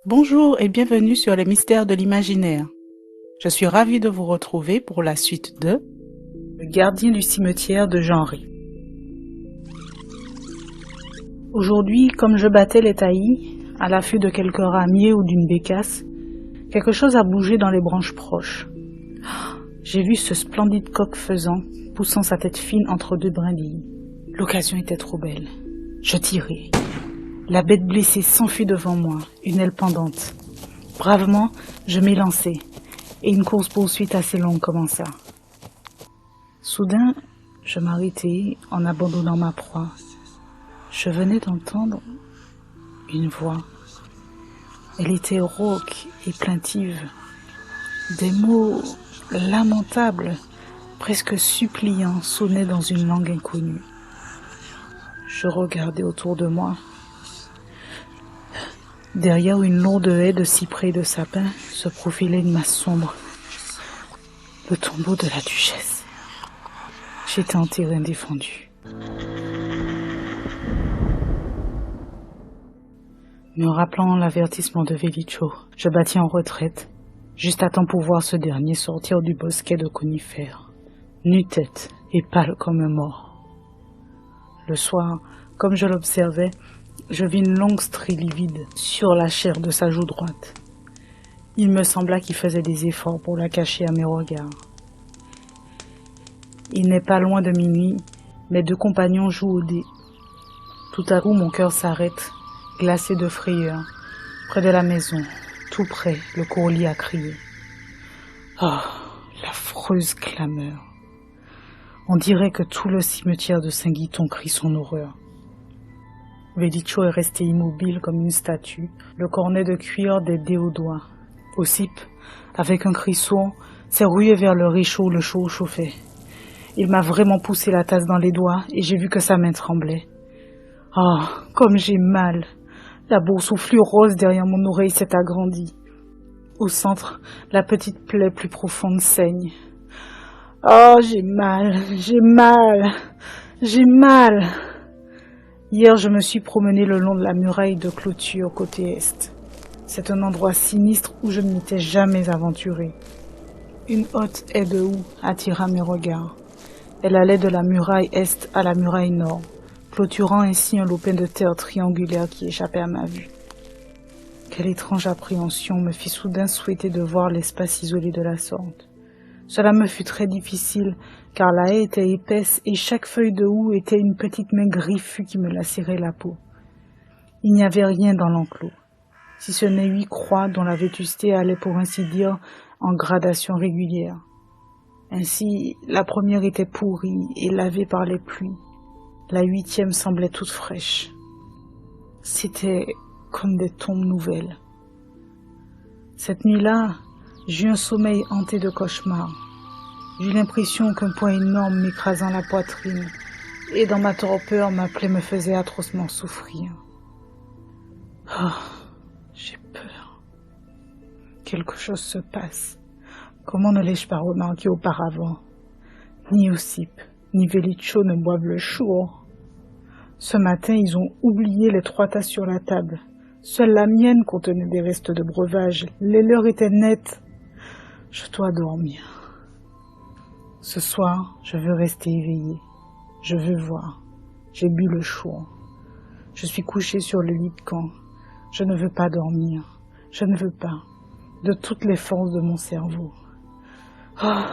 Bonjour et bienvenue sur les mystères de l'imaginaire. Je suis ravie de vous retrouver pour la suite de Le gardien du cimetière de Jean-Ry. Aujourd'hui, comme je battais les taillis, à l'affût de quelques ramiers ou d'une bécasse, quelque chose a bougé dans les branches proches. J'ai vu ce splendide coq faisan poussant sa tête fine entre deux brindilles. L'occasion était trop belle. Je tirai. La bête blessée s'enfuit devant moi, une aile pendante. Bravement, je m'élançai, et une course-poursuite assez longue commença. Soudain, je m'arrêtai en abandonnant ma proie. Je venais d'entendre une voix. Elle était rauque et plaintive. Des mots lamentables, presque suppliants, sonnaient dans une langue inconnue. Je regardai autour de moi. Derrière une lourde haie de cyprès et de sapins se profilait une masse sombre. Le tombeau de la duchesse. J'étais en terrain défendu. Me rappelant l'avertissement de Velicho, je battis en retraite, juste à temps pour voir ce dernier sortir du bosquet de conifères, nu-tête et pâle comme un mort. Le soir, comme je l'observais, je vis une longue strie livide sur la chair de sa joue droite. Il me sembla qu'il faisait des efforts pour la cacher à mes regards. Il n'est pas loin de minuit, mes deux compagnons jouent au dé. Tout à coup, mon cœur s'arrête, glacé de frayeur, près de la maison, tout près, le courlis a crié. Oh, l'affreuse clameur! On dirait que tout le cimetière de Saint-Guiton crie son horreur. Velicho est resté immobile comme une statue, le cornet de cuir des dés aux doigts. Ossip, avec un cri sourd, s'est rué vers le réchaud où le chaud chauffait. Il m'a vraiment poussé la tasse dans les doigts et j'ai vu que sa main tremblait. Oh, comme j'ai mal! La boursouflure rose derrière mon oreille s'est agrandie. Au centre, la petite plaie plus profonde saigne. Oh, j'ai mal, j'ai mal, j'ai mal! Hier, je me suis promenée le long de la muraille de clôture côté est. C'est un endroit sinistre où je ne m'étais jamais aventurée. Une haute haie de houx attira mes regards. Elle allait de la muraille est à la muraille nord, clôturant ainsi un lopin de terre triangulaire qui échappait à ma vue. Quelle étrange appréhension me fit soudain souhaiter de voir l'espace isolé de la sorte. Cela me fut très difficile, car la haie était épaisse et chaque feuille de houx était une petite main griffue qui me lacérait la peau. Il n'y avait rien dans l'enclos, si ce n'est 8 croix dont la vétusté allait pour ainsi dire en gradation régulière. Ainsi, la première était pourrie et lavée par les pluies. La 8e semblait toute fraîche. C'était comme des tombes nouvelles. Cette nuit-là, j'eus un sommeil hanté de cauchemars. J'eus l'impression qu'un poids énorme m'écrasant la poitrine, et dans ma torpeur, ma plaie me faisait atrocement souffrir. Oh, j'ai peur. Quelque chose se passe. Comment ne l'ai-je pas remarqué auparavant? Ni Ossip, ni Velicho ne boivent le chour. Ce matin, ils ont oublié les 3 tasses sur la table. Seule la mienne contenait des restes de breuvage. Les leurs étaient nettes. Je dois dormir. Ce soir, je veux rester éveillée. Je veux voir. J'ai bu le chour. Je suis couchée sur le lit de camp. Je ne veux pas dormir. Je ne veux pas. De toutes les forces de mon cerveau. Oh,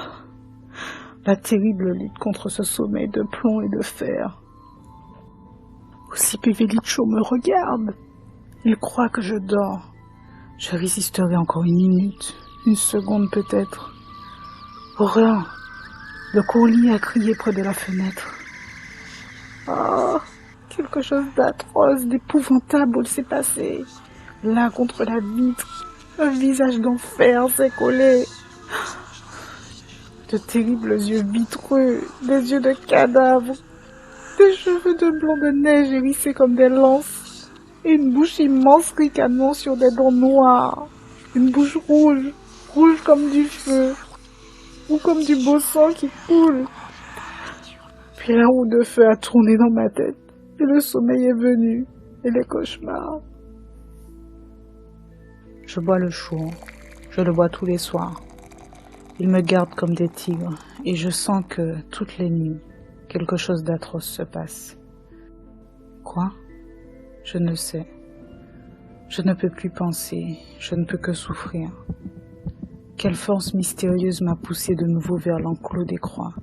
la terrible lutte contre ce sommeil de plomb et de fer. Ossip et Velicho me regardent. Ils croient que je dors. Je résisterai encore 1 minute, 1 seconde peut-être. Horreur! Le courlis a crié près de la fenêtre. Oh, quelque chose d'atroce, d'épouvantable s'est passé. Là, contre la vitre, un visage d'enfer s'est collé. De terribles yeux vitreux, des yeux de cadavre, des cheveux de blond de neige hérissés comme des lances, et une bouche immense ricanant sur des dents noires, une bouche rouge, rouge comme du feu, ou comme du beau sang qui coule. Puis la roue de feu a tourné dans ma tête, et le sommeil est venu, et les cauchemars. Je bois le chour. Je le bois tous les soirs. Ils me gardent comme des tigres, et je sens que, toutes les nuits, quelque chose d'atroce se passe. Quoi? Je ne sais. Je ne peux plus penser, je ne peux que souffrir. Quelle force mystérieuse m'a poussé de nouveau vers l'enclos des croix.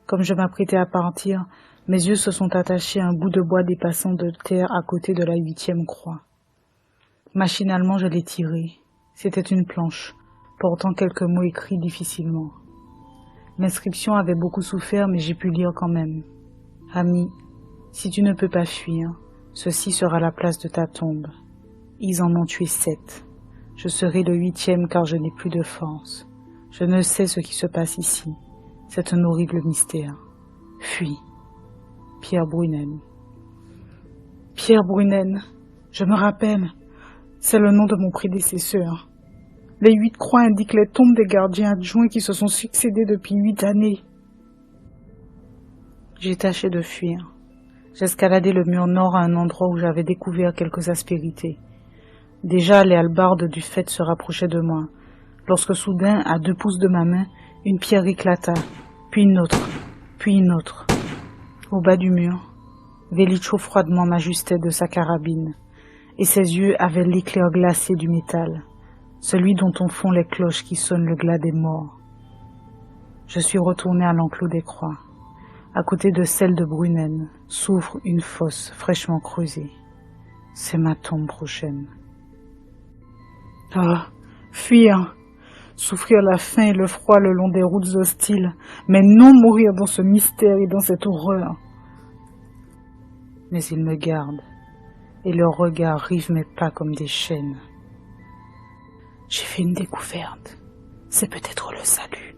Comme je m'apprêtais à partir, mes yeux se sont attachés à un bout de bois dépassant de terre à côté de la 8e croix. Machinalement, je l'ai tiré. C'était une planche, portant quelques mots écrits difficilement. L'inscription avait beaucoup souffert, mais j'ai pu lire quand même. Ami, si tu ne peux pas fuir, ceci sera la place de ta tombe. Ils en ont tué 7. Je serai le 8e car je n'ai plus de force. Je ne sais ce qui se passe ici. C'est un horrible mystère. Fuis. Pierre Brunen. Pierre Brunen, je me rappelle. C'est le nom de mon prédécesseur. Les 8 croix indiquent les tombes des gardiens adjoints qui se sont succédés depuis 8 années. J'ai tâché de fuir. J'escaladai le mur nord à un endroit où j'avais découvert quelques aspérités. Déjà, les hallebardes du faîte se rapprochaient de moi, lorsque soudain, à 2 pouces de ma main, une pierre éclata, puis une autre, puis une autre. Au bas du mur, Velicho froidement m'ajustait de sa carabine, et ses yeux avaient l'éclair glacé du métal, celui dont on fond les cloches qui sonnent le glas des morts. Je suis retourné à l'enclos des croix. À côté de celle de Brunen s'ouvre une fosse fraîchement creusée. C'est ma tombe prochaine. Ah, fuir, souffrir la faim et le froid le long des routes hostiles, mais non mourir dans ce mystère et dans cette horreur. Mais ils me gardent, et leurs regards rivent mes pas comme des chaînes. J'ai fait une découverte, c'est peut-être le salut.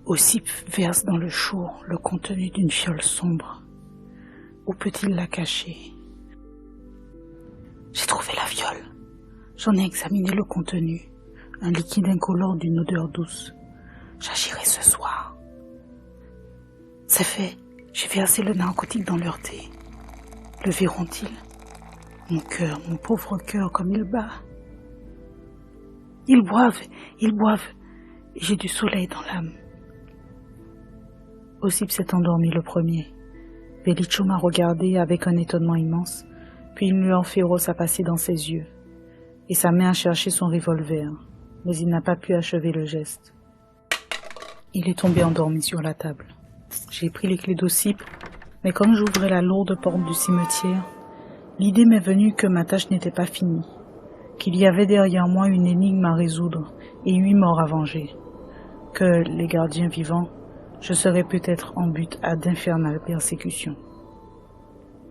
Ossip verse dans le chour le contenu d'une fiole sombre. Où peut-il la cacher? J'ai trouvé la fiole. J'en ai examiné le contenu, un liquide incolore d'une odeur douce. J'agirai ce soir. C'est fait, j'ai versé le narcotique dans leur thé. Le verront-ils? Mon cœur, mon pauvre cœur, comme il bat. Ils boivent, et j'ai du soleil dans l'âme. Ossip s'est endormi le premier. Velicho m'a regardé avec un étonnement immense, puis une lueur féroce a passé dans ses yeux, et sa main a cherché son revolver, mais il n'a pas pu achever le geste. Il est tombé endormi sur la table. J'ai pris les clés d'Ossip, mais comme j'ouvrais la lourde porte du cimetière, l'idée m'est venue que ma tâche n'était pas finie, qu'il y avait derrière moi une énigme à résoudre et 8 morts à venger, que, les gardiens vivants, je serais peut-être en but à d'infernales persécutions.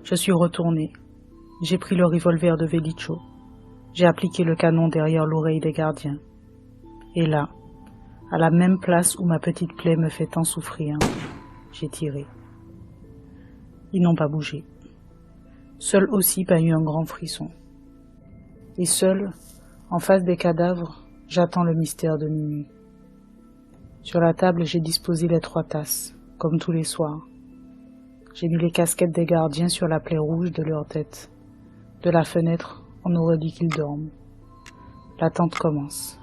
Je suis retourné. J'ai pris le revolver de Velicho. J'ai appliqué le canon derrière l'oreille des gardiens. Et là, à la même place où ma petite plaie me fait tant souffrir, j'ai tiré. Ils n'ont pas bougé. Seul Ossip a eu un grand frisson. Et seul, en face des cadavres, j'attends le mystère de minuit. Sur la table, j'ai disposé les 3 tasses, comme tous les soirs. J'ai mis les casquettes des gardiens sur la plaie rouge de leur tête. De la fenêtre, on aurait dit qu'ils dorment. L'attente commence.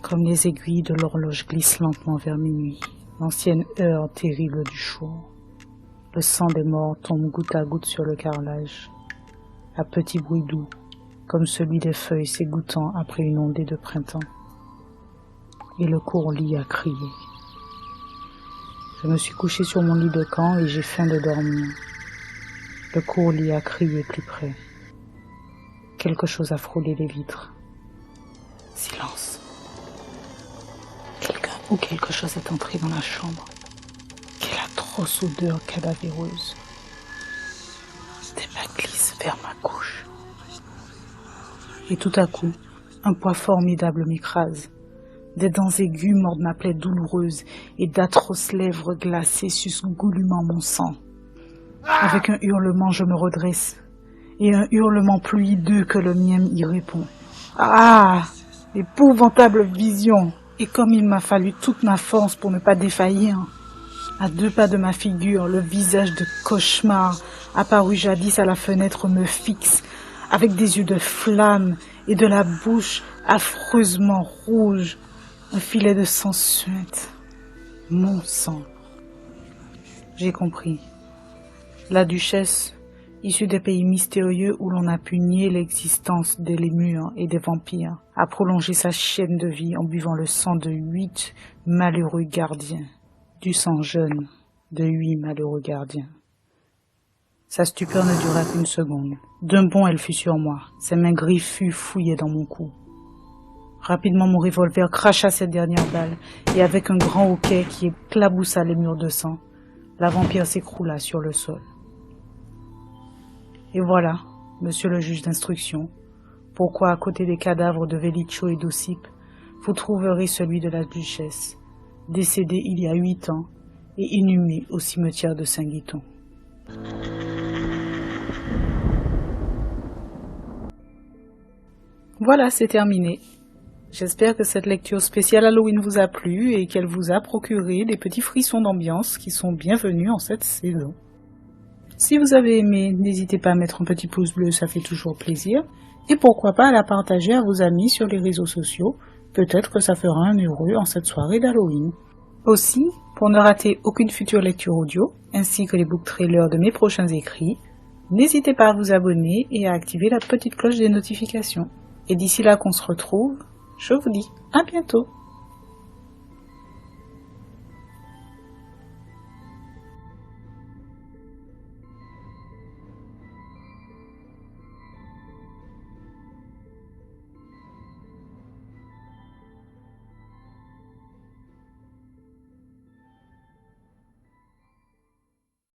Comme les aiguilles de l'horloge glissent lentement vers minuit, l'ancienne heure terrible du jour. Le sang des morts tombe goutte à goutte sur le carrelage, à petit bruit doux, comme celui des feuilles s'égouttant après une ondée de printemps. Et le courlis a crié. Je me suis couché sur mon lit de camp et j'ai faim de dormir. Le courlis a crié plus près. Quelque chose a frôlé les vitres. Silence. Quelqu'un ou quelque chose est entré dans la chambre. Quelle atroce odeur cadavéreuse. Des mains glissent vers ma couche. Et tout à coup, un poids formidable m'écrase. Des dents aiguës mordent ma plaie douloureuse et d'atroces lèvres glacées sucent goulûment mon sang. Avec un hurlement, je me redresse, et un hurlement plus hideux que le mien y répond. Ah! Épouvantable vision! Et comme il m'a fallu toute ma force pour ne pas défaillir, à 2 pas de ma figure, le visage de cauchemar apparu jadis à la fenêtre me fixe, avec des yeux de flamme et de la bouche affreusement rouge, un filet de sang suinte. Mon sang. J'ai compris. La duchesse, issue des pays mystérieux où l'on a pu nier l'existence des lémures et des vampires, a prolongé sa chaîne de vie en buvant le sang de 8 malheureux gardiens. Du sang jeune de 8 malheureux gardiens. Sa stupeur ne dura qu'une seconde. D'un bond, elle fut sur moi. Ses mains griffues fouillaient dans mon cou. Rapidement, mon revolver cracha cette dernière balle, et avec un grand hoquet qui éclaboussa les murs de sang, la vampire s'écroula sur le sol. Et voilà, monsieur le juge d'instruction, pourquoi à côté des cadavres de Velicho et d'Ossip, vous trouverez celui de la duchesse, décédée il y a 8 ans et inhumée au cimetière de Saint-Guiton. Voilà, c'est terminé. J'espère que cette lecture spéciale Halloween vous a plu et qu'elle vous a procuré des petits frissons d'ambiance qui sont bienvenus en cette saison. Si vous avez aimé, n'hésitez pas à mettre un petit pouce bleu, ça fait toujours plaisir. Et pourquoi pas à la partager à vos amis sur les réseaux sociaux, peut-être que ça fera un heureux en cette soirée d'Halloween. Aussi, pour ne rater aucune future lecture audio, ainsi que les book trailers de mes prochains écrits, n'hésitez pas à vous abonner et à activer la petite cloche des notifications. Et d'ici là qu'on se retrouve, je vous dis à bientôt.